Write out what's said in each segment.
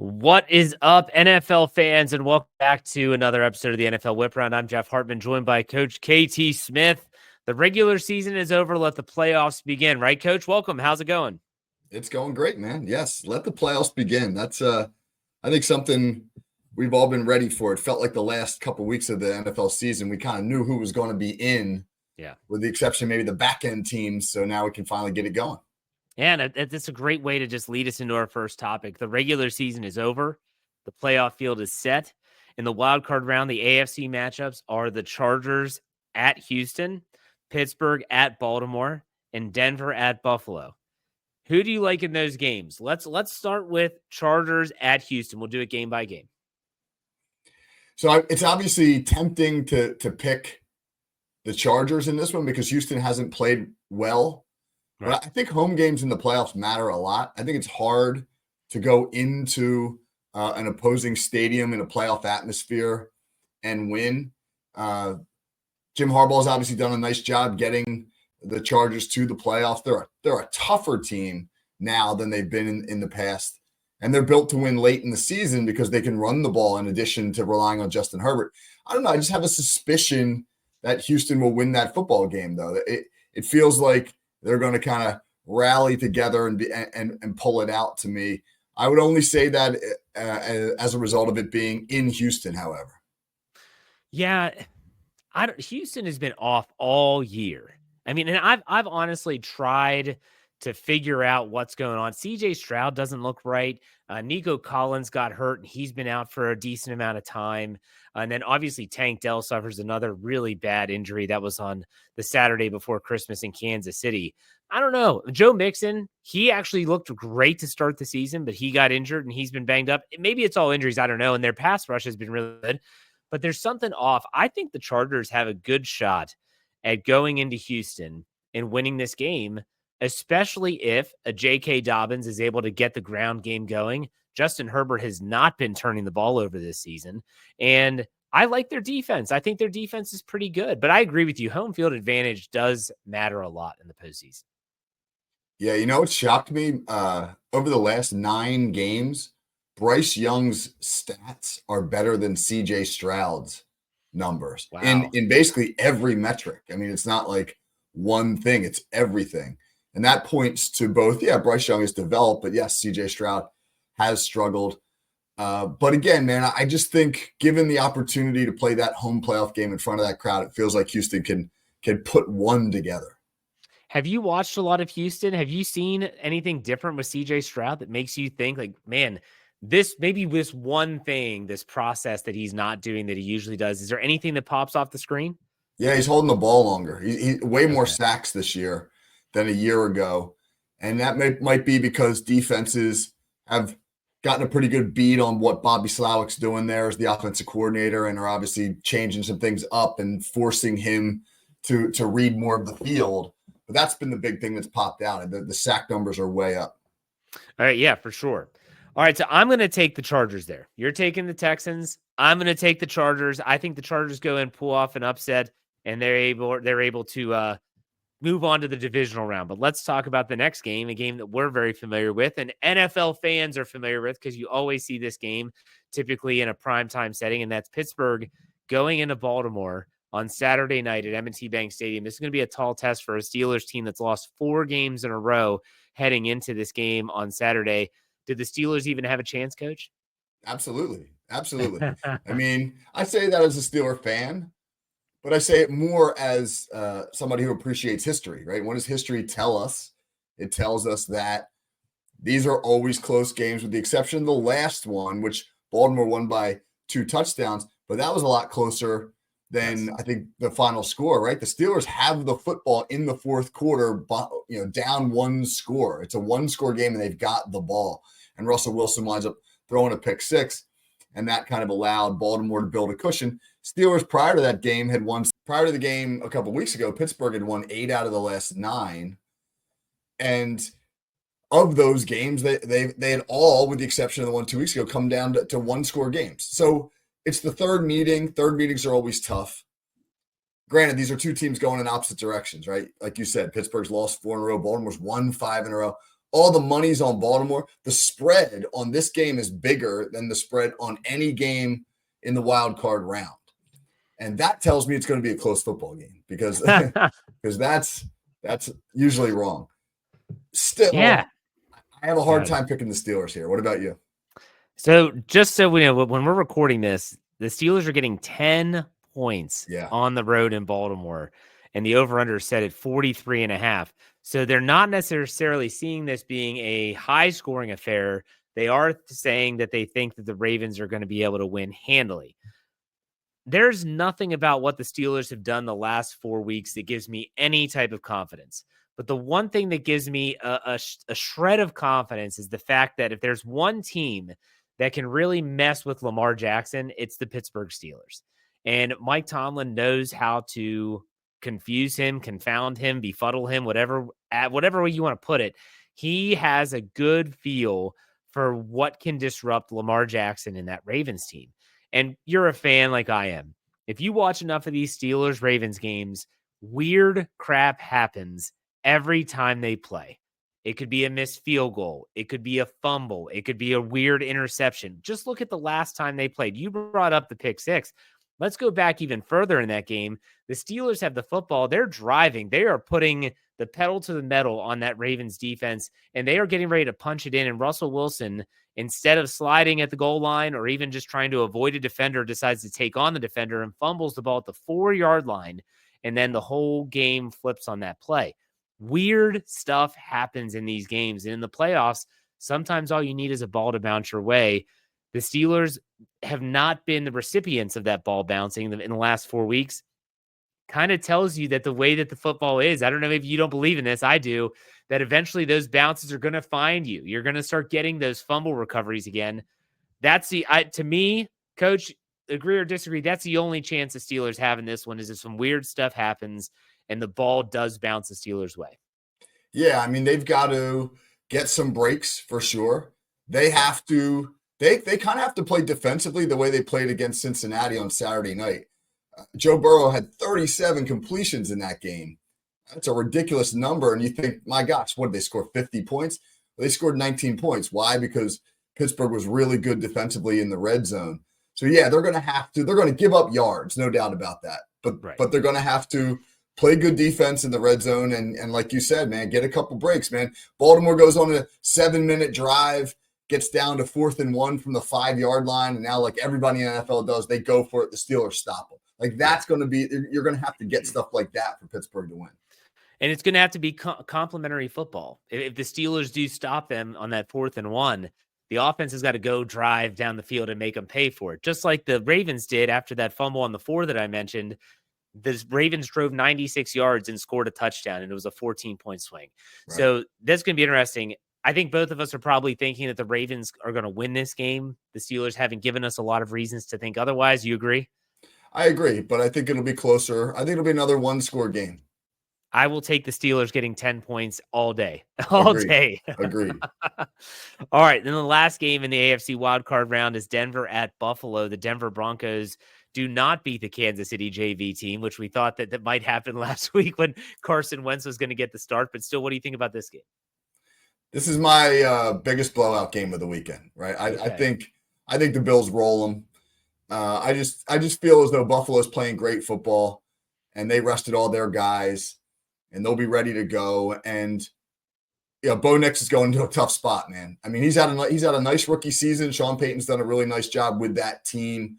What is up, NFL fans, and welcome back to another episode of the NFL Whip Round. I'm Jeff Hartman, joined by Coach KT Smith. The regular season is over. Let the playoffs begin, right, Coach? Welcome. How's it going? It's going great, man. Yes, let the playoffs begin. That's I think something we've all been ready for. It felt like the last couple of weeks of the NFL season, we kind of knew who was going to be in, Yeah. with the exception of maybe the back end teams. So now we can finally get it going. And it's a great way to just lead us into our first topic. The regular season is over. The playoff field is set. In the wild card round, the AFC matchups are the Chargers at Houston, Pittsburgh at Baltimore, and Denver at Buffalo. Who do you like in those games? Let's start with Chargers at Houston. We'll do it game by game. So it's obviously tempting to pick the Chargers in this one because Houston hasn't played well. Right. But I think home games in the playoffs matter a lot. I think it's hard to go into an opposing stadium in a playoff atmosphere and win. Jim Harbaugh's obviously done a nice job getting the Chargers to the playoffs. They're a tougher team now than they've been in the past. And they're built to win late in the season because they can run the ball in addition to relying on Justin Herbert. I don't know. I just have a suspicion that Houston will win that football game, though. It feels like they're going to kind of rally together and pull it out to me. I would only say that as a result of it being in Houston, however. Yeah, Houston has been off all year. I mean, and I've honestly tried to figure out what's going on. CJ Stroud doesn't look right. Nico Collins got hurt, and he's been out for a decent amount of time. And then obviously Tank Dell suffers another really bad injury. That was on the Saturday before Christmas in Kansas City. I don't know. Joe Mixon, he actually looked great to start the season, but he got injured and he's been banged up. Maybe it's all injuries. I don't know. And their pass rush has been really good, but there's something off. I think the Chargers have a good shot at going into Houston and winning this game, especially if a J.K. Dobbins is able to get the ground game going. Justin Herbert has not been turning the ball over this season, and I like their defense. I think their defense is pretty good, but I agree with you. Home field advantage does matter a lot in the postseason. Yeah, it shocked me over the last 9 games, Bryce Young's stats are better than CJ Stroud's numbers in basically every metric. I mean, it's not like one thing, it's everything. And that points to both, Bryce Young has developed, but yes, CJ Stroud has struggled. But again, man, I just think given the opportunity to play that home playoff game in front of that crowd, it feels like Houston can put one together. Have you watched a lot of Houston? Have you seen anything different with CJ Stroud that makes you think like, man, this one thing, this process that he's not doing that he usually does? Is there anything that pops off the screen? Yeah, he's holding the ball longer. He way more sacks this year than a year ago. And that might be because defenses have gotten a pretty good beat on what Bobby Slowick's doing there as the offensive coordinator and are obviously changing some things up and forcing him to read more of the field. But that's been the big thing that's popped out. The sack numbers are way up. All right, yeah, for sure. All right, so I'm going to take the Chargers there. You're taking the Texans. I'm going to take the Chargers. I think the Chargers go and pull off an upset, and they're able to move on to the divisional round. But let's talk about the next game, a game that we're very familiar with, and NFL fans are familiar with because you always see this game typically in a primetime setting, and that's Pittsburgh going into Baltimore on Saturday night at M&T Bank Stadium. This is going to be a tall test for a Steelers team that's lost 4 games in a row heading into this game on Saturday. Did the Steelers even have a chance, Coach? Absolutely. Absolutely. I mean, I say that as a Steeler fan, but I say it more as somebody who appreciates history, right? What does history tell us? It tells us that these are always close games with the exception of the last one, which Baltimore won by 2 touchdowns, but that was a lot closer than I think the final score, right? The Steelers have the football in the fourth quarter, down 1 score. It's a 1-score game and they've got the ball. And Russell Wilson winds up throwing a pick 6, and that kind of allowed Baltimore to build a cushion. Steelers prior to that game had won. Prior to the game a couple of weeks ago, Pittsburgh had won 8 out of the last 9. And of those games, they had all, with the exception of the one 2 weeks ago, come down to 1-score games. So it's the third meeting. Third meetings are always tough. Granted, these are 2 teams going in opposite directions, right? Like you said, Pittsburgh's lost 4 in a row. Baltimore's won 5 in a row. all the money's on Baltimore. The spread on this game is bigger than the spread on any game in the wild card round. And that tells me it's going to be a close football game because that's usually wrong. Yeah. Still, I have a hard Got it. time picking the Steelers here. What about you? So just so we know, when we're recording this, the Steelers are getting 10 points Yeah. on the road in Baltimore, and the over-under is set at 43.5. So they're not necessarily seeing this being a high-scoring affair. They are saying that they think that the Ravens are going to be able to win handily. There's nothing about what the Steelers have done the last 4 weeks that gives me any type of confidence. But the one thing that gives me a shred of confidence is the fact that if there's one team that can really mess with Lamar Jackson, it's the Pittsburgh Steelers. And Mike Tomlin knows how to confuse him, confound him, befuddle him, whatever way you want to put it. He has a good feel for what can disrupt Lamar Jackson in that Ravens team. And you're a fan like I am. If you watch enough of these Steelers Ravens games, weird crap happens every time they play. It could be a missed field goal. It could be a fumble. It could be a weird interception. Just look at the last time they played. You brought up the pick six. Let's go back even further in that game. The Steelers have the football. They're driving. They are putting the pedal to the metal on that Ravens defense, and they are getting ready to punch it in. And Russell Wilson, instead of sliding at the goal line or even just trying to avoid a defender, decides to take on the defender and fumbles the ball at the 4-yard line. And then the whole game flips on that play. Weird stuff happens in these games. And in the playoffs, sometimes all you need is a ball to bounce your way. The Steelers have not been the recipients of that ball bouncing in the last 4 weeks. Kind of tells you that the way that the football is, I don't know if you don't believe in this, I do, that eventually those bounces are going to find you. You're going to start getting those fumble recoveries again. That's to me, coach, agree or disagree, that's the only chance the Steelers have in this one is if some weird stuff happens and the ball does bounce the Steelers' way. Yeah, I mean, they've got to get some breaks for sure. They have to, they kind of have to play defensively the way they played against Cincinnati on Saturday night. Joe Burrow had 37 completions in that game. That's a ridiculous number. And you think, my gosh, what did they score? 50 points? Well, they scored 19 points. Why? Because Pittsburgh was really good defensively in the red zone. So yeah, they're going to give up yards, no doubt about that. But they're going to have to play good defense in the red zone. And like you said, man, get a couple breaks, man. Baltimore goes on a 7-minute drive, gets down to 4th and 1 from the 5-yard line. And now, like everybody in the NFL does, they go for it. The Steelers stop them. Like that's going to be, you're going to have to get stuff like that for Pittsburgh to win. And it's going to have to be complementary football. If the Steelers do stop them on that 4th and 1, the offense has got to go drive down the field and make them pay for it. Just like the Ravens did after that fumble on the 4 that I mentioned. The Ravens drove 96 yards and scored a touchdown, and it was a 14-point swing. Right. So that's going to be interesting. I think both of us are probably thinking that the Ravens are going to win this game. The Steelers haven't given us a lot of reasons to think otherwise. You agree? I agree, but I think it'll be closer. I think it'll be another 1-score game. I will take the Steelers getting 10 points all day. All day. Agreed. All right. Then the last game in the AFC wildcard round is Denver at Buffalo. The Denver Broncos do not beat the Kansas City JV team, which we thought that might happen last week when Carson Wentz was going to get the start. But still, what do you think about this game? This is my biggest blowout game of the weekend, right? I think the Bills roll them. I just feel as though Buffalo's playing great football, and they rested all their guys, and they'll be ready to go. And Bo Nix is going to a tough spot, man. I mean, he's had a nice rookie season. Sean Payton's done a really nice job with that team,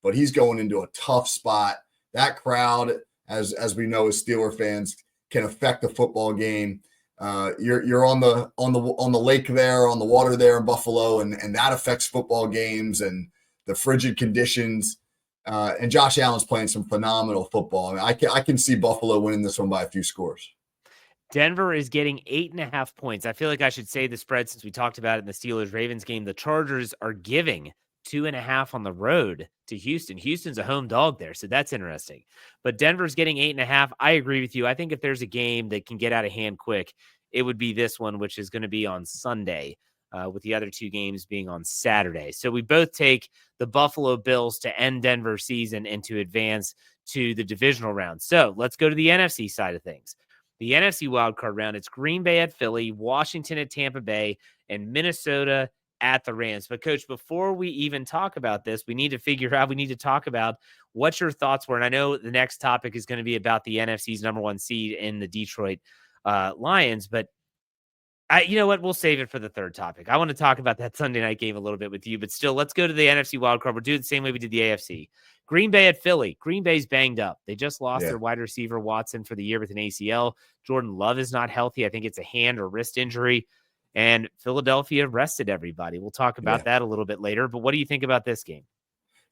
but he's going into a tough spot. That crowd, as we know as Steeler fans, can affect the football game. You're on the lake there, on the water there in Buffalo, and that affects football games and the frigid conditions. And Josh Allen's playing some phenomenal football. I mean, I can see Buffalo winning this one by a few scores. Denver is getting 8.5 points. I feel like I should say the spread since we talked about it in the Steelers-Ravens game. The Chargers are giving 2.5 on the road to Houston. Houston's a home dog there, so that's interesting. But Denver's getting 8.5. I agree with you. I think if there's a game that can get out of hand quick, it would be this one, which is going to be on Sunday, with the other two games being on Saturday. So we both take the Buffalo Bills to end Denver's season and to advance to the divisional round. So let's go to the NFC side of things. the NFC wildcard round. It's Green Bay at Philly, Washington at Tampa Bay, and Minnesota at the Rams. But, Coach, before we even talk about this, we need to talk about what your thoughts were. And I know the next topic is going to be about the NFC's number 1 seed in the Detroit Lions, but you know what? We'll save it for the third topic. I want to talk about that Sunday night game a little bit with you, but still, let's go to the NFC wildcard. We'll do it the same way we did the AFC. Green Bay at Philly. Green Bay's banged up. They just lost their wide receiver Watson for the year with an ACL. Jordan Love is not healthy. I think it's a hand or wrist injury. And Philadelphia rested everybody. We'll talk about that a little bit later. But what do you think about this game?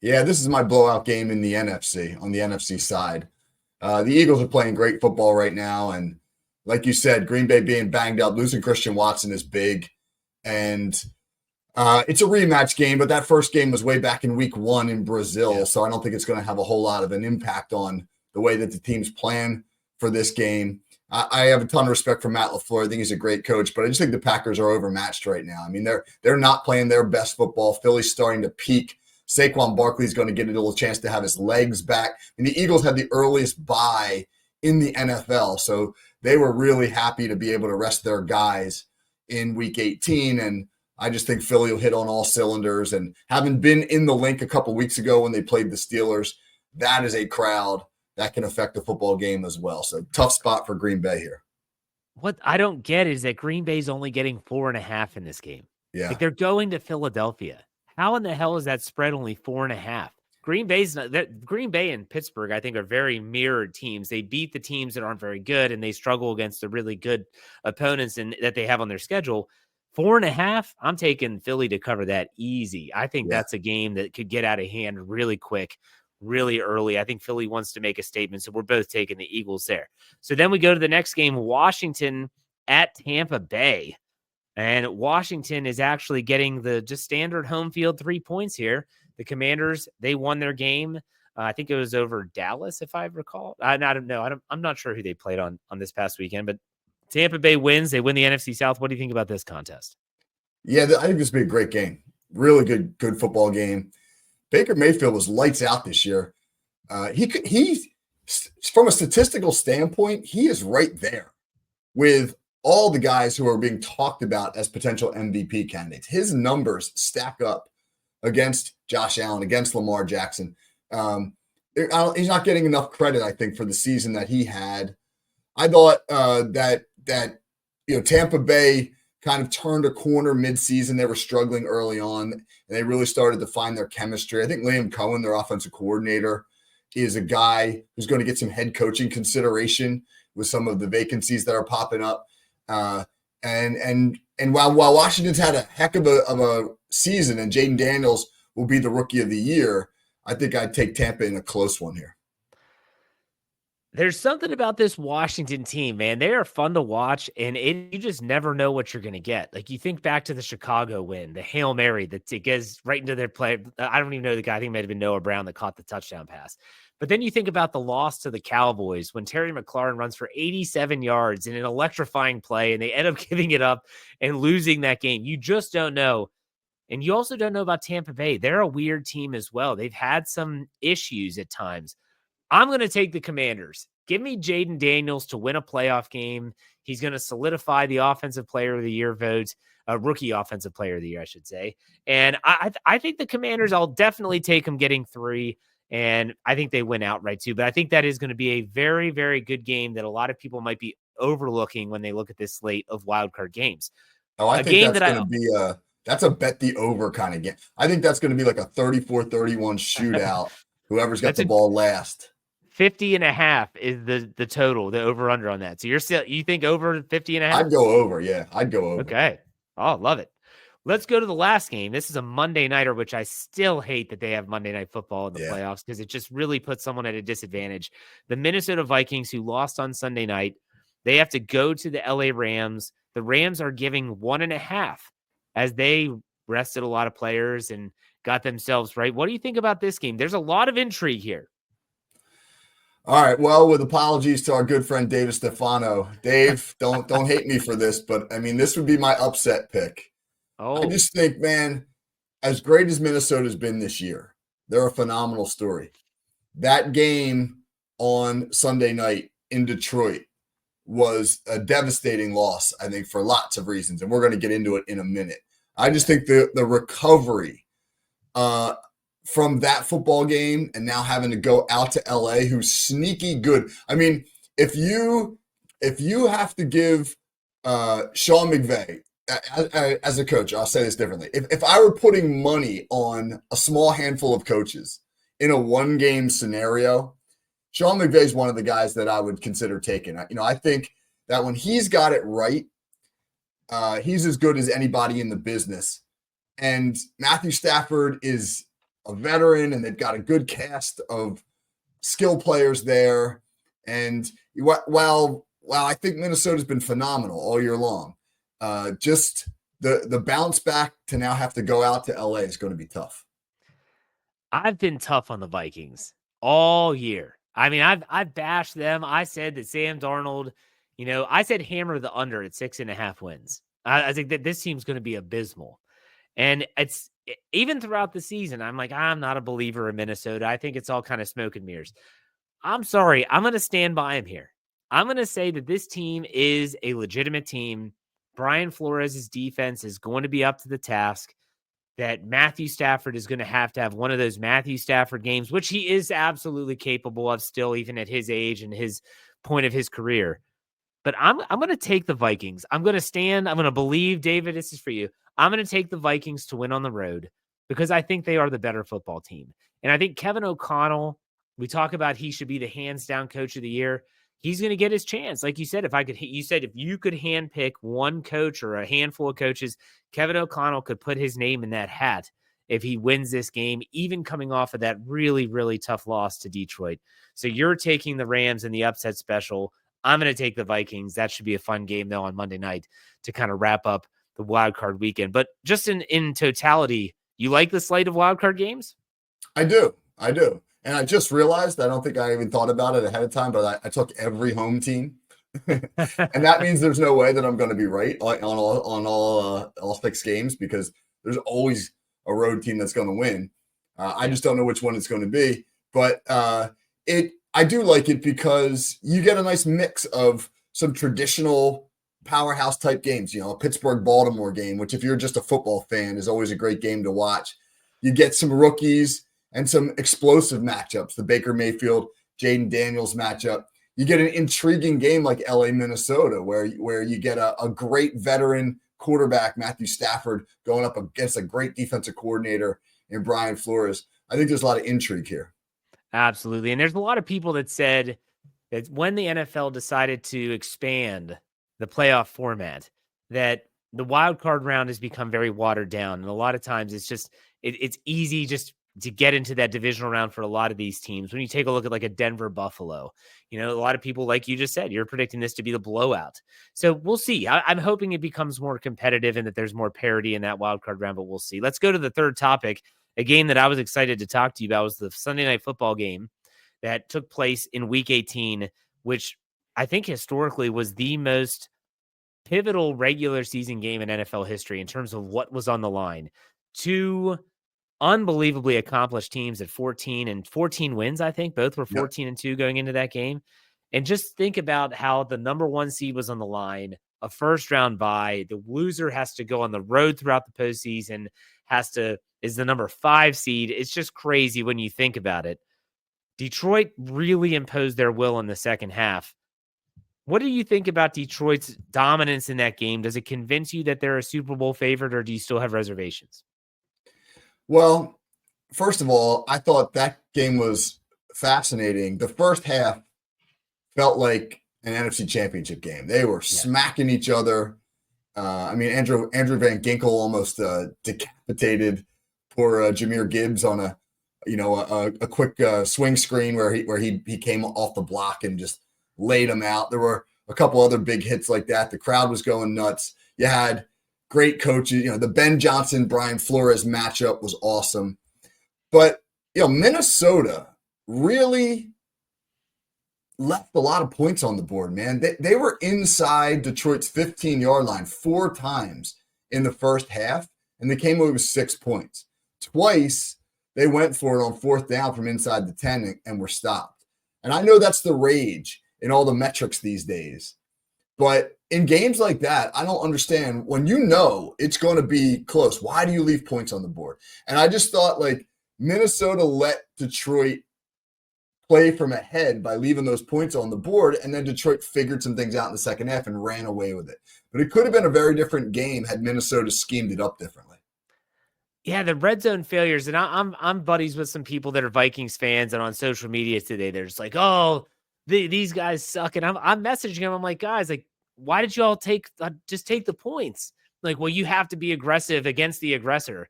Yeah, this is my blowout game in the NFC, on the NFC side. The Eagles are playing great football right now, and like you said, Green Bay being banged up, losing Christian Watson is big. And it's a rematch game, but that first game was way back in week 1 in Brazil. So I don't think it's going to have a whole lot of an impact on the way that the teams plan for this game. I have a ton of respect for Matt LaFleur. I think he's a great coach, but I just think the Packers are overmatched right now. I mean, they're not playing their best football. Philly's starting to peak. Saquon Barkley's going to get a little chance to have his legs back. And the Eagles had the earliest bye in the NFL. So they were really happy to be able to rest their guys in week 18. And I just think Philly will hit on all cylinders. And having been in the link a couple weeks ago when they played the Steelers, that is a crowd that can affect the football game as well. So tough spot for Green Bay here. What I don't get is that Green Bay's only getting 4.5 in this game. Yeah. Like, they're going to Philadelphia. How in the hell is that spread only 4.5? Green Bay and Pittsburgh, I think, are very mirrored teams. They beat the teams that aren't very good, and they struggle against the really good opponents that they have on their schedule. 4.5, I'm taking Philly to cover that easy. I think that's a game that could get out of hand really quick, really early. I think Philly wants to make a statement, so we're both taking the Eagles there. So then we go to the next game, Washington at Tampa Bay. And Washington is actually getting the just standard home field 3 points here. The Commanders, they won their game. I think it was over Dallas, if I recall. I don't know. I'm not sure who they played on this past weekend, but Tampa Bay wins. They win the NFC South. What do you think about this contest? Yeah, I think this will be a great game. Really good football game. Baker Mayfield was lights out this year. He from a statistical standpoint, he is right there with all the guys who are being talked about as potential MVP candidates. His numbers stack up against Josh Allen, against Lamar Jackson. He's not getting enough credit, I think, for the season that he had. I thought that Tampa Bay kind of turned a corner midseason. They were struggling early on, and they really started to find their chemistry. I think Liam Cohen, their offensive coordinator, is a guy who's going to get some head coaching consideration with some of the vacancies that are popping up. And while Washington's had a heck of a season, and Jaden Daniels will be the rookie of the year, I think I'd take Tampa in a close one here. There's something about this Washington team, man. They are fun to watch, and you just never know what you're going to get. Like, you think back to the Chicago win, the Hail Mary that it gets right into their play. I don't even know the guy. I think it might have been Noah Brown that caught the touchdown pass. But then you think about the loss to the Cowboys when Terry McLaurin runs for 87 yards in an electrifying play, and they end up giving it up and losing that game. You just don't know. And you also don't know about Tampa Bay. They're a weird team as well. They've had some issues at times. I'm going to take the Commanders. Give me Jaden Daniels to win a playoff game. He's going to solidify the offensive player of the year vote, rookie offensive player of the year, I should say. And I think the Commanders, I'll definitely take them getting 3. And I think they win outright too. But I think that is going to be a very, very good game that a lot of people might be overlooking when they look at this slate of wildcard games. Oh, I think that's going to be that's a bet the over kind of game. I think that's going to be like a 34-31 shootout. Whoever's got the ball last. 50.5 is the total, the over under on that. So you think over 50.5? I'd go over. Yeah, I'd go over. Okay. Oh, love it. Let's go to the last game. This is a Monday nighter, which I still hate that they have Monday Night Football in the playoffs because it just really puts someone at a disadvantage. The Minnesota Vikings, who lost on Sunday night, they have to go to the LA Rams. The Rams are giving 1.5 as they rested a lot of players and got themselves right. What do you think about this game? There's a lot of intrigue here. All right. Well, with apologies to our good friend Dave Stefano. Dave, don't hate me for this, but I mean, this would be my upset pick. Oh. I just think, man, as great as Minnesota's been this year, they're a phenomenal story. That game on Sunday night in Detroit was a devastating loss, I think, for lots of reasons. And we're going to get into it in a minute. I just Yeah. think the recovery uh, from that football game and now having to go out to LA, who's sneaky good. I mean, if you have to give Sean McVay as a coach, I'll say this differently. If I were putting money on a small handful of coaches in a one game scenario, Sean McVay is one of the guys that I would consider taking. I think that when he's got it right, he's as good as anybody in the business. And Matthew Stafford is a veteran, and they've got a good cast of skill players there. And while I think Minnesota's been phenomenal all year long, just the bounce back to now have to go out to LA is going to be tough. I've been tough on the Vikings all year. I mean, I've bashed them. I said that Sam Darnold, I said hammer the under at 6.5 wins. I think that this team's going to be abysmal. And it's even throughout the season, I'm like, I'm not a believer in Minnesota. I think it's all kind of smoke and mirrors. I'm sorry. I'm going to stand by him here. I'm going to say that this team is a legitimate team. Brian Flores' defense is going to be up to the task. That Matthew Stafford is going to have one of those Matthew Stafford games, which he is absolutely capable of still, even at his age and his point of his career. But I'm going to take the Vikings. I'm going to stand. I'm going to believe, David, this is for you. I'm going to take the Vikings to win on the road because I think they are the better football team. And I think Kevin O'Connell, we talk about he should be the hands down coach of the year. He's going to get his chance. Like you said, if you could handpick one coach or a handful of coaches, Kevin O'Connell could put his name in that hat if he wins this game, even coming off of that really, really tough loss to Detroit. So you're taking the Rams in the upset special. I'm going to take the Vikings. That should be a fun game, though, on Monday night to kind of wrap up the wild card weekend. But just in totality, you like the slate of wild card games? I do. And I just realized, I don't think I even thought about it ahead of time, but I took every home team. And that means there's no way that I'm going to be right on all 6 games because there's always a road team that's going to win. I just don't know which one it's going to be. But I do like it because you get a nice mix of some traditional powerhouse type games, a Pittsburgh-Baltimore game, which if you're just a football fan is always a great game to watch. You get some rookies and some explosive matchups, the Baker Mayfield, Jaden Daniels matchup. You get an intriguing game like LA, Minnesota, where you get a great veteran quarterback, Matthew Stafford, going up against a great defensive coordinator in Brian Flores. I think there's a lot of intrigue here. Absolutely. And there's a lot of people that said that when the NFL decided to expand the playoff format, that the wild card round has become very watered down. And a lot of times it's easy just to get into that divisional round for a lot of these teams. When you take a look at like a Denver Buffalo, a lot of people, like you just said, you're predicting this to be the blowout. So we'll see. I'm hoping it becomes more competitive and that there's more parity in that wild card round, but we'll see. Let's go to the third topic. A game that I was excited to talk to you about was the Sunday Night Football game that took place in Week 18, which I think historically was the most pivotal regular season game in NFL history in terms of what was on the line. Two unbelievably accomplished teams at 14 wins. I think both were 14-2 going into that game. And just think about how the number 1 seed was on the line, a first round bye. The loser has to go on the road throughout the postseason, is the number 5 seed. It's just crazy when you think about it. Detroit really imposed their will in the second half. What do you think about Detroit's dominance in that game? Does it convince you that they're a Super Bowl favorite, or do you still have reservations? Well, first of all, I thought that game was fascinating. The first half felt like an NFC Championship game. They were smacking each other. Andrew Van Ginkel almost decapitated poor Jahmyr Gibbs on a quick swing screen where he came off the block and just laid him out. There were a couple other big hits like that. The crowd was going nuts. You had great coaches. The Ben Johnson, Brian Flores matchup was awesome. But, Minnesota really left a lot of points on the board, man. They were inside Detroit's 15-yard line 4 times in the first half, and they came away with 6 points. Twice, they went for it on 4th down from inside the 10 and were stopped. And I know that's the rage in all the metrics these days. But in games like that, I don't understand when you know it's going to be close. Why do you leave points on the board? And I just thought like Minnesota let Detroit play from ahead by leaving those points on the board, and then Detroit figured some things out in the second half and ran away with it. But it could have been a very different game had Minnesota schemed it up differently. Yeah, the red zone failures, and I'm buddies with some people that are Vikings fans, and on social media today, they're just like, "Oh, these guys suck." And I'm messaging them. I'm like, guys, like, why did you all just take the points? Like, well, you have to be aggressive against the aggressor.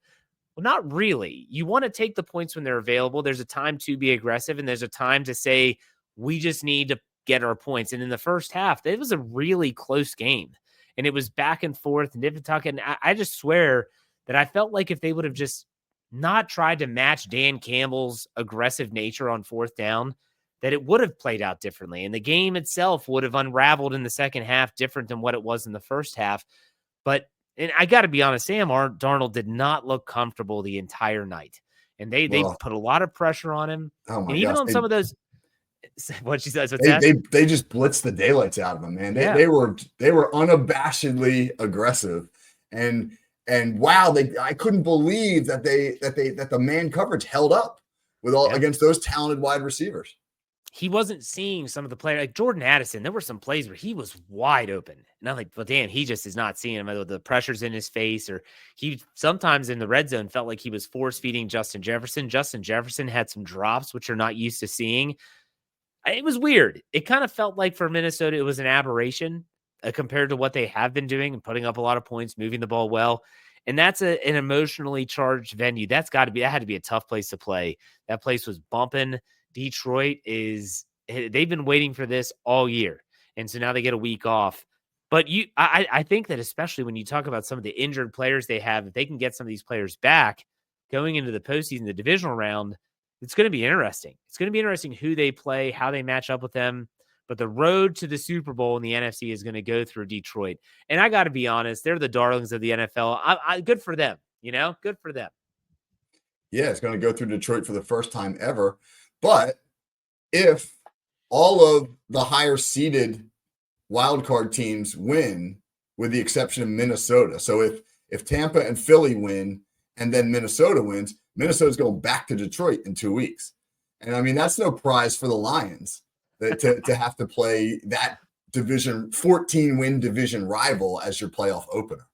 Well, not really. You want to take the points when they're available. There's a time to be aggressive, and there's a time to say we just need to get our points. And in the first half, it was a really close game, and it was back and forth, nip and tuck. And I just swear that I felt like if they would have just not tried to match Dan Campbell's aggressive nature on fourth down, that it would have played out differently. And the game itself would have unraveled in the second half different than what it was in the first half. But, and I got to be honest, Sam Darnold did not look comfortable the entire night. And they Well, put a lot of pressure on him. oh my And even gosh, on some of those, what she says, what's they that? they they just blitzed the daylights out of him, man. Yeah. They were unabashedly aggressive, and wow, I couldn't believe that the man coverage held up with all against those talented wide receivers. He wasn't seeing some of the players like Jordan Addison. There were some plays where he was wide open. And I'm like, well, damn, he just is not seeing him. Either the pressure's in his face, or he sometimes in the red zone felt like he was force feeding Justin Jefferson. Justin Jefferson had some drops, which you're not used to seeing. It was weird. It kind of felt like for Minnesota, it was an aberration compared to what they have been doing and putting up a lot of points, moving the ball well. And that's an emotionally charged venue. That had to be a tough place to play. That place was bumping. Detroit they've been waiting for this all year. And so now they get a week off. But I think that especially when you talk about some of the injured players they have, if they can get some of these players back going into the postseason, the divisional round, it's going to be interesting. It's going to be interesting who they play, how they match up with them. But the road to the Super Bowl in the NFC is going to go through Detroit. And I got to be honest, they're the darlings of the NFL. Good for them, good for them. Yeah, it's going to go through Detroit for the first time ever. But if all of the higher seeded wildcard teams win, with the exception of Minnesota, so if Tampa and Philly win and then Minnesota wins, Minnesota's going back to Detroit in 2 weeks. And I mean, that's no prize for the Lions to have to play that 14-win division rival as your playoff opener.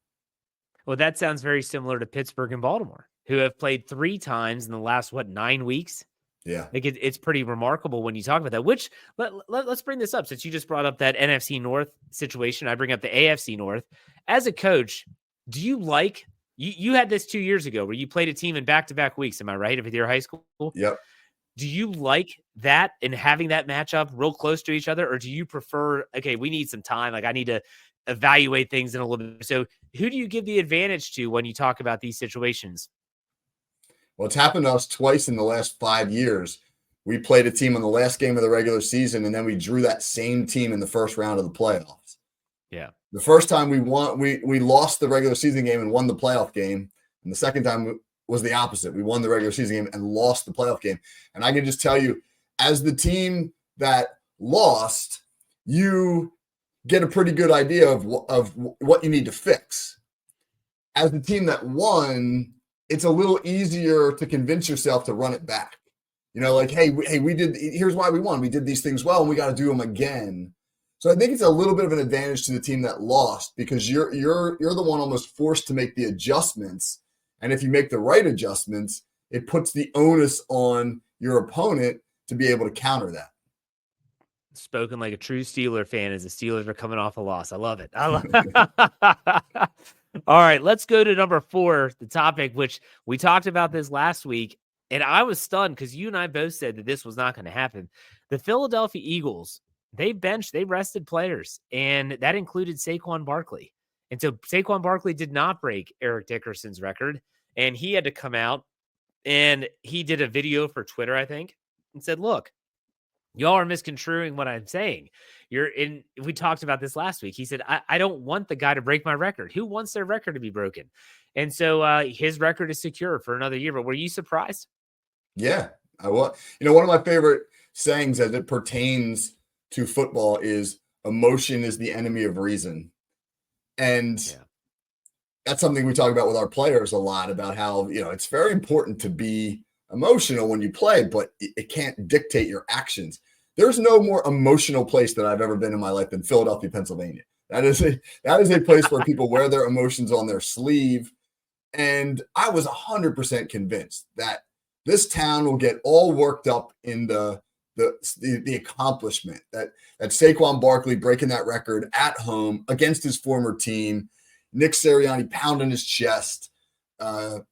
Well, that sounds very similar to Pittsburgh and Baltimore, who have played 3 times in the last, 9 weeks? Yeah. Like it's pretty remarkable when you talk about that, which let's bring this up since you just brought up that NFC North situation. I bring up the AFC North. As a coach, do you like, you had this 2 years ago where you played a team in back-to-back weeks. Am I right? With your high school? Yep. Do you like that and having that matchup real close to each other? Or do you prefer, okay, we need some time. Like I need to evaluate things in a little bit. So who do you give the advantage to when you talk about these situations? Well, it's happened to us twice in the last 5 years. We played a team in the last game of the regular season, and then we drew that same team in the first round of the playoffs. Yeah. The first time we lost the regular season game and won the playoff game. And the second time was the opposite. We won the regular season game and lost the playoff game. And I can just tell you, as the team that lost, you get a pretty good idea of what you need to fix. As the team that won, it's a little easier to convince yourself to run it back. Like, hey, here's why we won. We did these things well, and we got to do them again. So I think it's a little bit of an advantage to the team that lost because you're the one almost forced to make the adjustments. And if you make the right adjustments, it puts the onus on your opponent to be able to counter that. Spoken like a true Steeler fan as the Steelers are coming off a loss. I love it. All right, let's go to number 4, the topic, which we talked about this last week. And I was stunned because you and I both said that this was not going to happen. The Philadelphia Eagles, they rested players, and that included Saquon Barkley. And so Saquon Barkley did not break Eric Dickerson's record, and he had to come out, and he did a video for Twitter, I think, and said, look, y'all are misconstruing what I'm saying. We talked about this last week. He said, I don't want the guy to break my record. Who wants their record to be broken? And so his record is secure for another year. But were you surprised? Yeah, I was. One of my favorite sayings as it pertains to football is emotion is the enemy of reason. And Yeah. that's something we talk about with our players a lot, about how, it's very important to be emotional when you play, but it can't dictate your actions. There's no more emotional place that I've ever been in my life than Philadelphia, Pennsylvania. That is a place where people wear their emotions on their sleeve. And I was 100% convinced that this town will get all worked up in the accomplishment that Saquon Barkley breaking that record at home against his former team, Nick Sirianni pounding his chest. I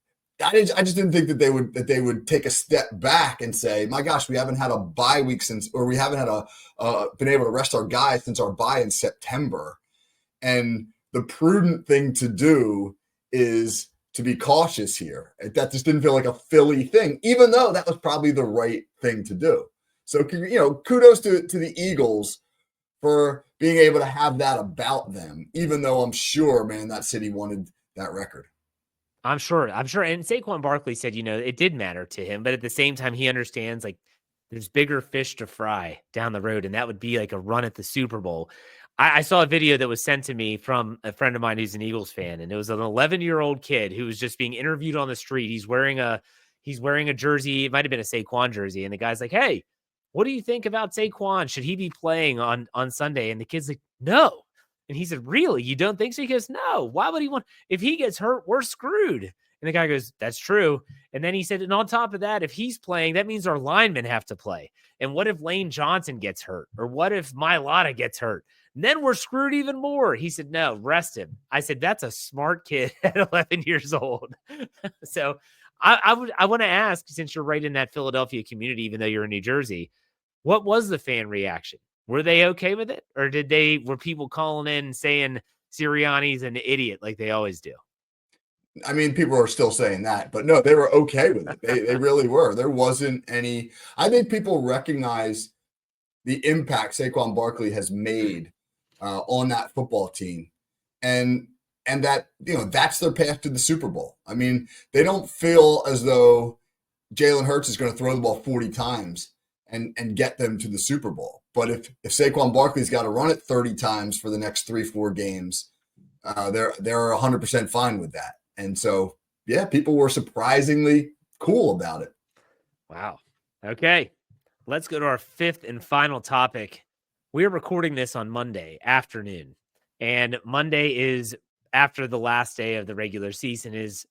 just didn't think that they would take a step back and say, "My gosh, we haven't had a bye week since, or we haven't had been able to rest our guys since our bye in September." And the prudent thing to do is to be cautious here. That just didn't feel like a Philly thing, even though that was probably the right thing to do. So, kudos to the Eagles for being able to have that about them, even though I'm sure, man, that city wanted that record. I'm sure. And Saquon Barkley said, it did matter to him, but at the same time, he understands like there's bigger fish to fry down the road, and that would be like a run at the Super Bowl. I saw a video that was sent to me from a friend of mine who's an Eagles fan, and it was an 11-year-old kid who was just being interviewed on the street. He's wearing a jersey. It might have been a Saquon jersey, and the guy's like, "Hey, what do you think about Saquon? Should he be playing on Sunday?" And the kid's like, "No." And he said, "Really? You don't think so?" He goes, "No. Why would he want? If he gets hurt, we're screwed." And the guy goes, "That's true." And then he said, "And on top of that, if he's playing, that means our linemen have to play. And what if Lane Johnson gets hurt? Or what if Mailata gets hurt? And then we're screwed even more." He said, "No, rest him." I said, "That's a smart kid at 11 years old." So I want to ask, since you're right in that Philadelphia community, even though you're in New Jersey, what was the fan reaction? Were they okay with it? Or were people calling in saying Sirianni's an idiot like they always do? I mean, people are still saying that, but no, they were okay with it. They really were. There wasn't any. I think people recognize the impact Saquon Barkley has made on that football team, and that that's their path to the Super Bowl. I mean, they don't feel as though Jalen Hurts is going to throw the ball 40 times and get them to the Super Bowl. But if Saquon Barkley's got to run it 30 times for the next 3-4 games, they're 100% fine with that. And so, yeah, people were surprisingly cool about it. Wow. Okay. Let's go to our fifth and final topic. We're recording this on Monday afternoon, and Monday is after the last day of the regular season is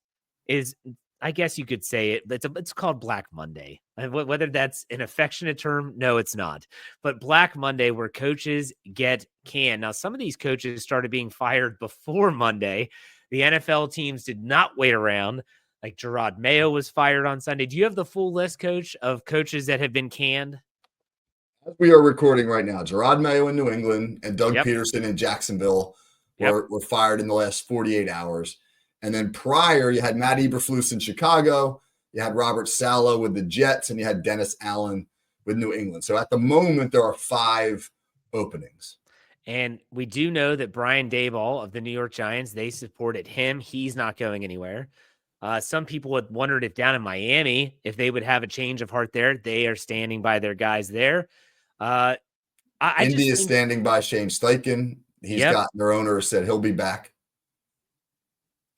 I guess you could say it. It's called Black Monday. Whether that's an affectionate term, no, it's not. But Black Monday, where coaches get canned. Now, some of these coaches started being fired before Monday. The NFL teams did not wait around. Like Gerard Mayo was fired on Sunday. Do you have the full list, Coach, of coaches that have been canned? As we are recording right now, Gerard Mayo in New England and Doug Yep. Peterson in Jacksonville Yep. were fired in the last 48 hours. And then prior, you had Matt Eberflus in Chicago, you had Robert Saleh with the Jets, and you had Dennis Allen with New England. So at the moment, there are 5 openings. And we do know that Brian Daboll of the New York Giants, they supported him. He's not going anywhere. Some people had wondered if down in Miami, if they would have a change of heart there. They are standing by their guys there. I Indy just is standing by Shane Steichen. He's Yep. got their owner said he'll be back.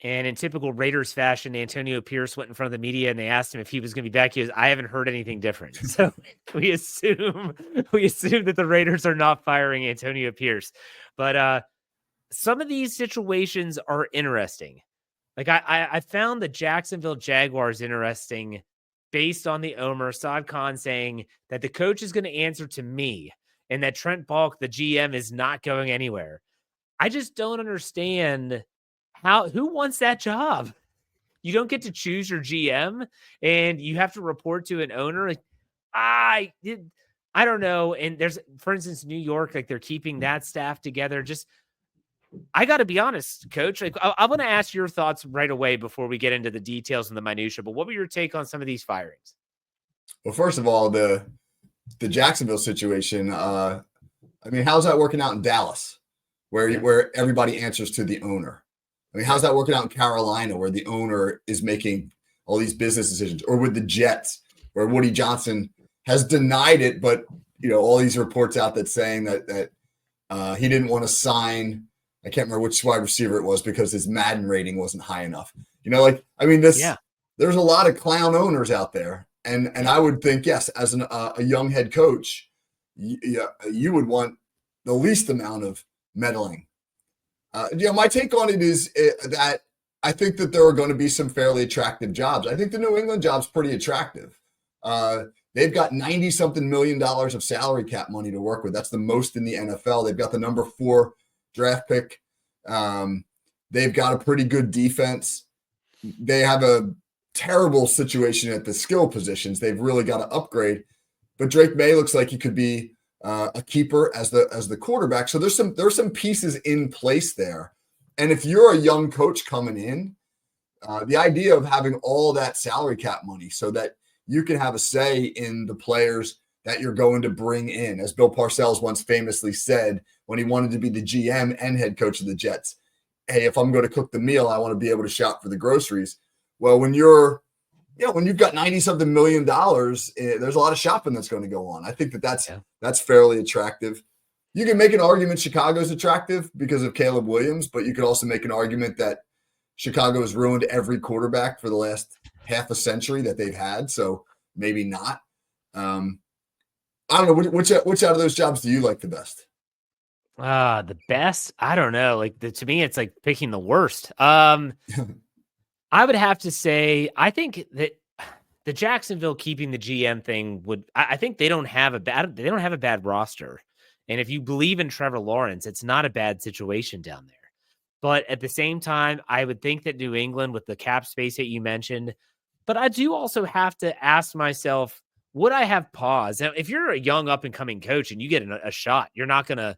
And in typical Raiders fashion, Antonio Pierce went in front of the media and they asked him if he was going to be back. He goes, "I haven't heard anything different." So we assume that the Raiders are not firing Antonio Pierce. But some of these situations are interesting. Like I found the Jacksonville Jaguars interesting based on the owner, Saad Khan, saying that the coach is going to answer to me and that Trent Balk, the GM, is not going anywhere. I just don't understand who wants that job? You don't get to choose your GM and you have to report to an owner. Like, I don't know. And there's, for instance, New York, like they're keeping that staff together. Just, I got to be honest, Coach. Like, I want to ask your thoughts right away before we get into the details and the minutia. But what were your take on some of these firings? Well, first of all, the Jacksonville situation. I mean, how's that working out in Dallas, where everybody answers to the owner? I mean, how's that working out in Carolina, where the owner is making all these business decisions, or with the Jets, where Woody Johnson has denied it, but all these reports out that saying that He didn't want to sign. I can't remember which wide receiver it was because his Madden rating wasn't high enough. Yeah. There's a lot of clown owners out there, and Yeah. I would think yes, as a young head coach, you would want the least amount of meddling. My take on it is that I think that there are going to be some fairly attractive jobs. I think the New England job's pretty attractive. Uh, they've got 90 something million dollars of salary cap money to work with. That's the most in the NFL. They've got the number 4 draft pick. They've got a pretty good defense. They have a terrible situation at the skill positions. They've really got to upgrade. But Drake May looks like he could be a keeper as the quarterback. So there's some pieces in place there. And if you're a young coach coming in, the idea of having all that salary cap money so that you can have a say in the players that you're going to bring in, as Bill Parcells once famously said when he wanted to be the GM and head coach of the Jets. Hey, if I'm going to cook the meal, I want to be able to shop for the groceries. Well, when you've got 90 something million dollars, there's a lot of shopping that's going to go on. I think that's fairly attractive. You can make an argument Chicago's attractive because of Caleb Williams, but you could also make an argument that Chicago has ruined every quarterback for the last half a century that they've had. So maybe not. I don't know. Which out of those jobs do you like the best? The best? I don't know. Like to me, it's like picking the worst. I would have to say, I think that the Jacksonville keeping the GM thing I think they don't have a bad roster. And if you believe in Trevor Lawrence, it's not a bad situation down there. But at the same time, I would think that New England with the cap space that you mentioned, but I do also have to ask myself, would I have pause? Now, if you're a young up and coming coach and you get a shot, you're not going to,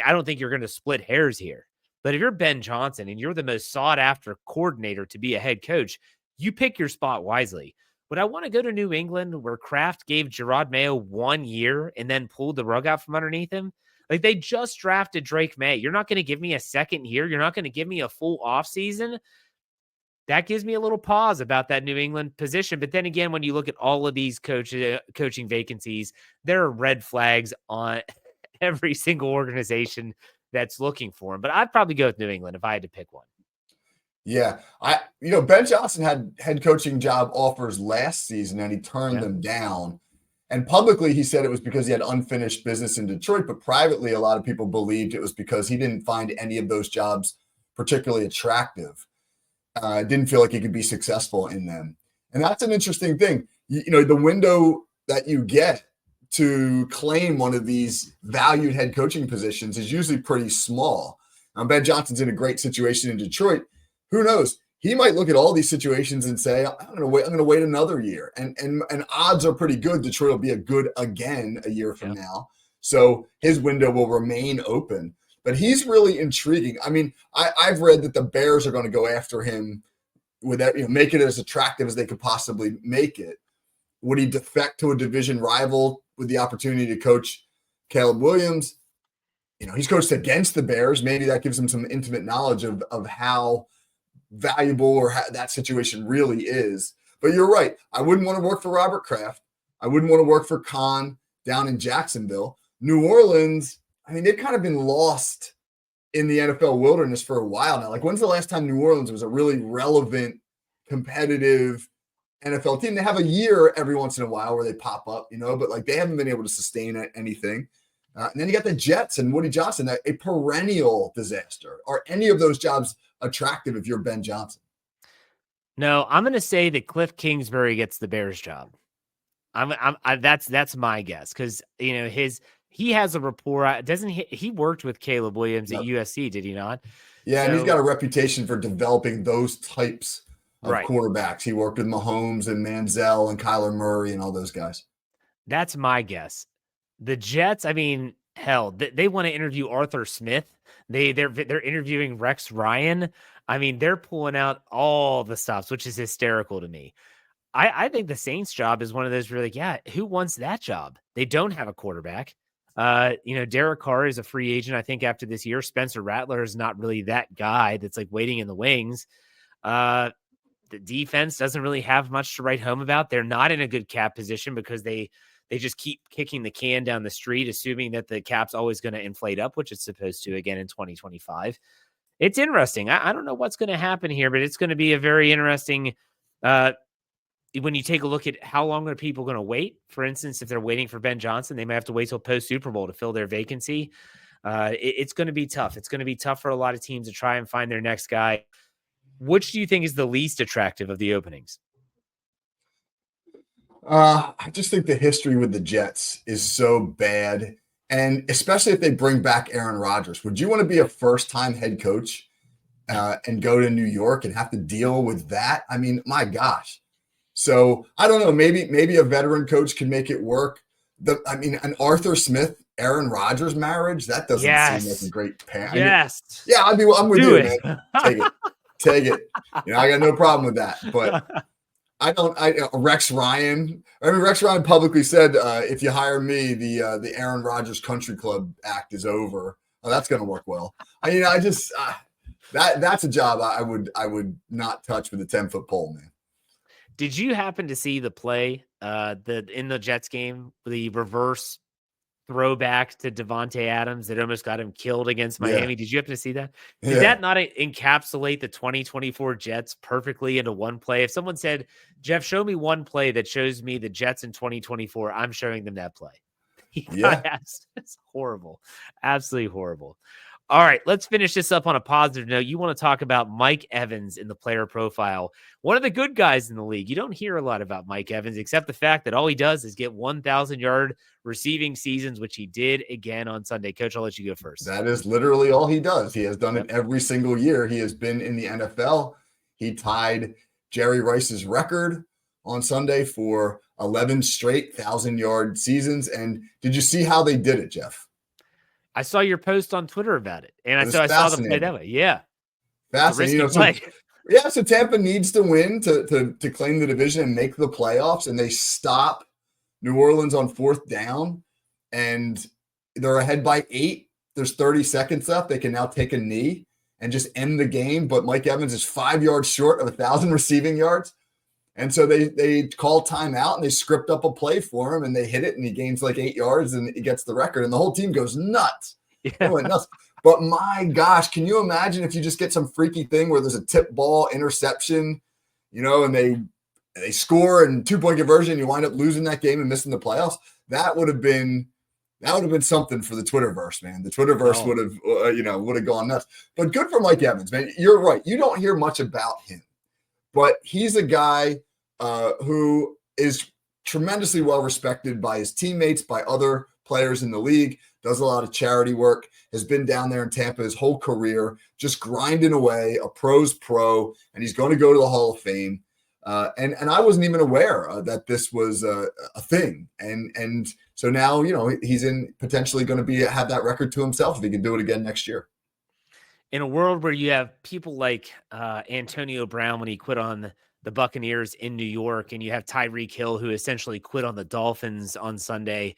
I don't think you're going to split hairs here. But if you're Ben Johnson and you're the most sought after coordinator to be a head coach, you pick your spot wisely. Would I want to go to New England where Kraft gave Gerard Mayo 1 year and then pulled the rug out from underneath him? Like they just drafted Drake May. You're not going to give me a second year. You're not going to give me a full offseason. That gives me a little pause about that New England position. But then again, when you look at all of these coaching vacancies, there are red flags on every single organization that's looking for him. But I'd probably go with New England if I had to pick one. Yeah. Ben Johnson had head coaching job offers last season and he turned them down. And publicly, he said it was because he had unfinished business in Detroit. But privately, a lot of people believed it was because he didn't find any of those jobs particularly attractive. Didn't feel like he could be successful in them. And that's an interesting thing. The window that you get to claim one of these valued head coaching positions is usually pretty small. Ben Johnson's in a great situation in Detroit. Who knows? He might look at all these situations and say, I'm going to wait another year. And odds are pretty good Detroit will be a good again a year from now. So his window will remain open. But he's really intriguing. I mean, I've read that the Bears are going to go after him with that, make it as attractive as they could possibly make it. Would he defect to a division rival with the opportunity to coach Caleb Williams? He's coached against the Bears. Maybe that gives him some intimate knowledge of how valuable or how that situation really is. But you're right. I wouldn't want to work for Robert Kraft. I wouldn't want to work for Khan down in Jacksonville. New Orleans, I mean, they've kind of been lost in the NFL wilderness for a while now. Like, when's the last time New Orleans was a really relevant, competitive NFL team? They have a year every once in a while where they pop up, but like they haven't been able to sustain anything. And then you got the Jets and Woody Johnson, a perennial disaster. Are any of those jobs attractive if you're Ben Johnson? No, I'm going to say that Cliff Kingsbury gets the Bears job. That's my guess because he has a rapport. Doesn't he worked with Caleb Williams at USC? Did he not? Yeah, and he's got a reputation for developing those types of quarterbacks. He worked with Mahomes and Manziel and Kyler Murray and all those guys. That's my guess. The Jets, I mean, hell, they want to interview Arthur Smith. They're interviewing Rex Ryan. I mean, they're pulling out all the stops, which is hysterical to me. I think the Saints job is one of those where like, yeah, who wants that job? They don't have a quarterback. Derek Carr is a free agent, I think, after this year. Spencer Rattler is not really that guy that's like waiting in the wings. The defense doesn't really have much to write home about. They're not in a good cap position because they they just keep kicking the can down the street, assuming that the cap's always going to inflate up, which it's supposed to again in 2025. It's interesting. I don't know what's going to happen here, but it's going to be a very interesting when you take a look at how long are people going to wait. For instance, if they're waiting for Ben Johnson, they might have to wait till post Super Bowl to fill their vacancy. It's going to be tough. It's going to be tough for a lot of teams to try and find their next guy. Which do you think is the least attractive of the openings? I just think the history with the Jets is so bad. And especially if they bring back Aaron Rodgers, would you want to be a first-time head coach and go to New York and have to deal with that? I mean, my gosh. So I don't know. Maybe a veteran coach can make it work. An Arthur Smith, Aaron Rodgers marriage, that doesn't seem like a great pair. Yes. I'm with you, man. Take it. I got no problem with that. But Rex Ryan. Rex Ryan publicly said, if you hire me, the Aaron Rodgers Country Club act is over. Oh, that's going to work well. That's a job I would not touch with a 10-foot pole, man. Did you happen to see the play in the Jets game, the reverse throwback to Devontae Adams that almost got him killed against Miami? Yeah. Did you happen to see that? Did that not encapsulate the 2024 Jets perfectly into one play? If someone said, Jeff, show me one play that shows me the Jets in 2024, I'm showing them that play. It's horrible. Absolutely horrible. All right, let's finish this up on a positive note. You want to talk about Mike Evans in the player profile, one of the good guys in the league. You don't hear a lot about Mike Evans, except the fact that all he does is get 1,000-yard receiving seasons, which he did again on Sunday. Coach, I'll let you go first. That is literally all he does. He has done it every single year he has been in the NFL. He tied Jerry Rice's record on Sunday for 11 straight 1,000-yard seasons. And did you see how they did it, Jeff? I saw your post on Twitter about it, and I saw them play that way. Yeah. Fascinating. So Tampa needs to win to claim the division and make the playoffs, and they stop New Orleans on 4th down, and they're ahead by 8. There's 30 seconds left. They can now take a knee and just end the game, but Mike Evans is 5 yards short of 1,000 receiving yards. And so they call timeout and they script up a play for him and they hit it and he gains like 8 yards and he gets the record and the whole team goes nuts. Yeah. Nuts. But my gosh, can you imagine if you just get some freaky thing where there's a tip ball interception, and they score and 2-point conversion, you wind up losing that game and missing the playoffs? That would have been something for the Twitterverse, man. The Twitterverse would have gone nuts. But good for Mike Evans, man. You're right. You don't hear much about him. But he's a guy who is tremendously well respected by his teammates, by other players in the league, does a lot of charity work, has been down there in Tampa his whole career, just grinding away, a pro's pro, and he's going to go to the Hall of Fame. And I wasn't even aware that this was a thing. And so now, he's potentially going to have that record to himself if he can do it again next year. In a world where you have people like Antonio Brown when he quit on the Buccaneers in New York, and you have Tyreek Hill who essentially quit on the Dolphins on Sunday,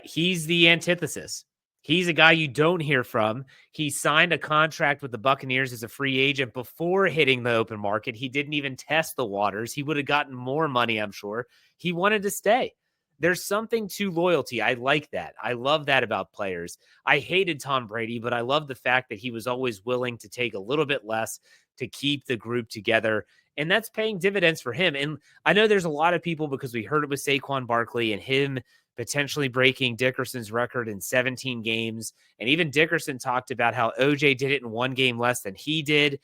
he's the antithesis. He's a guy you don't hear from. He signed a contract with the Buccaneers as a free agent before hitting the open market. He didn't even test the waters. He would have gotten more money, I'm sure. He wanted to stay. There's something to loyalty. I like that. I love that about players. I hated Tom Brady, but I love the fact that he was always willing to take a little bit less to keep the group together. And that's paying dividends for him. And I know there's a lot of people, because we heard it with Saquon Barkley and him potentially breaking Dickerson's record in 17 games. And even Dickerson talked about how OJ did it in 1 game less than he did.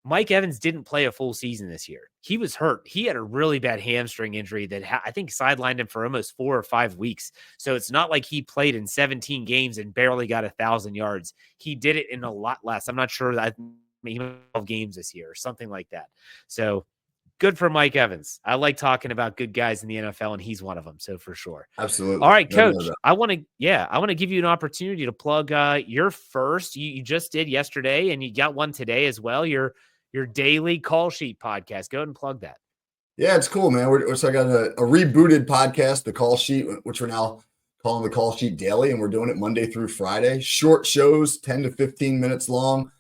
Mike Evans didn't play a full season this year. He was hurt. He had a really bad hamstring injury that I think sidelined him for almost 4 or 5 weeks. So it's not like he played in 17 games and barely got 1,000 yards. He did it in a lot less. I'm not sure that 12 games this year or something like that. So good for Mike Evans. I like talking about good guys in the NFL, and he's one of them. So for sure. Absolutely. All right, Coach, I want to give you an opportunity to plug your first. You just did yesterday, and you got one today as well. Your daily call sheet podcast. Go ahead and plug that. Yeah, it's cool, man. So I got a rebooted podcast, The Call Sheet, which we're now calling The Call Sheet Daily, and we're doing it Monday through Friday. Short shows, 10 to 15 minutes long,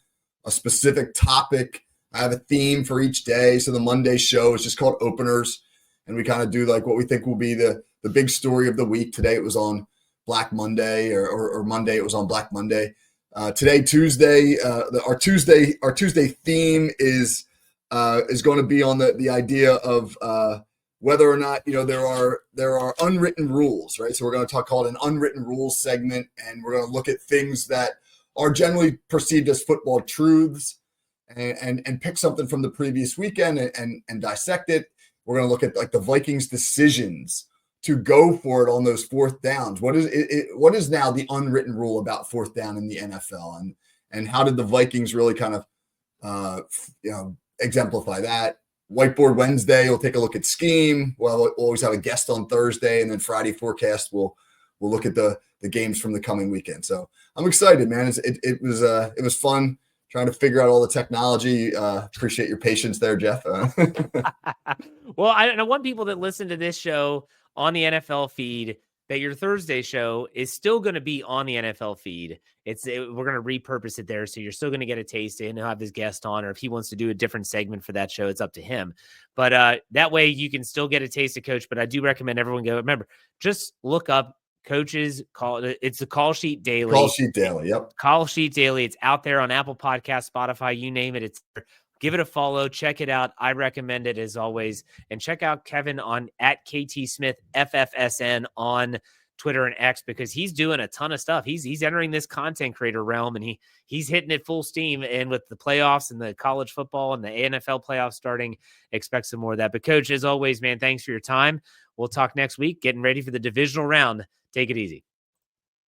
a specific topic. I have a theme for each day. So the Monday show is just called Openers. and we kind of do like what we think will be the big story of the week. Today it was on Black Monday, or Monday it was on Black Monday. Today, Tuesday, our Tuesday theme is going to be on the idea of whether or not there are unwritten rules, right? So we're going to call it an unwritten rules segment, and we're going to look at things that are generally perceived as football truths, and pick something from the previous weekend and dissect it. We're going to look at like the Vikings' decisions to go for it on those fourth downs. What is now the unwritten rule about fourth down in the NFL, and how did the Vikings really kind of exemplify that? Whiteboard Wednesday, we'll take a look at scheme. We'll always have a guest on Thursday, and then Friday forecast we'll look at the games from the coming weekend. So I'm excited, man. It was fun trying to figure out all the technology. Appreciate your patience there, Jeff. Well, I want people that listen to this show on the NFL feed that your Thursday show is still going to be on the NFL feed. We're going to repurpose it there, so you're still going to get a taste and he'll have his guest on, or if he wants to do a different segment for that show, it's up to him. But that way you can still get a taste of Coach. But I do recommend everyone go. Remember, just look up Coach's call. It's the Call Sheet Daily. Call Sheet Daily. Yep. Call Sheet Daily. It's out there on Apple Podcasts, Spotify, you name it. It's give it a follow. Check it out. I recommend it as always. And check out Kevin on @KTSmithFFSN on Twitter and X, because he's doing a ton of stuff. He's entering this content creator realm, and he's hitting it full steam. And with the playoffs and the college football and the NFL playoffs starting, expect some more of that. But Coach, as always, man, thanks for your time. We'll talk next week, getting ready for the divisional round. Take it easy.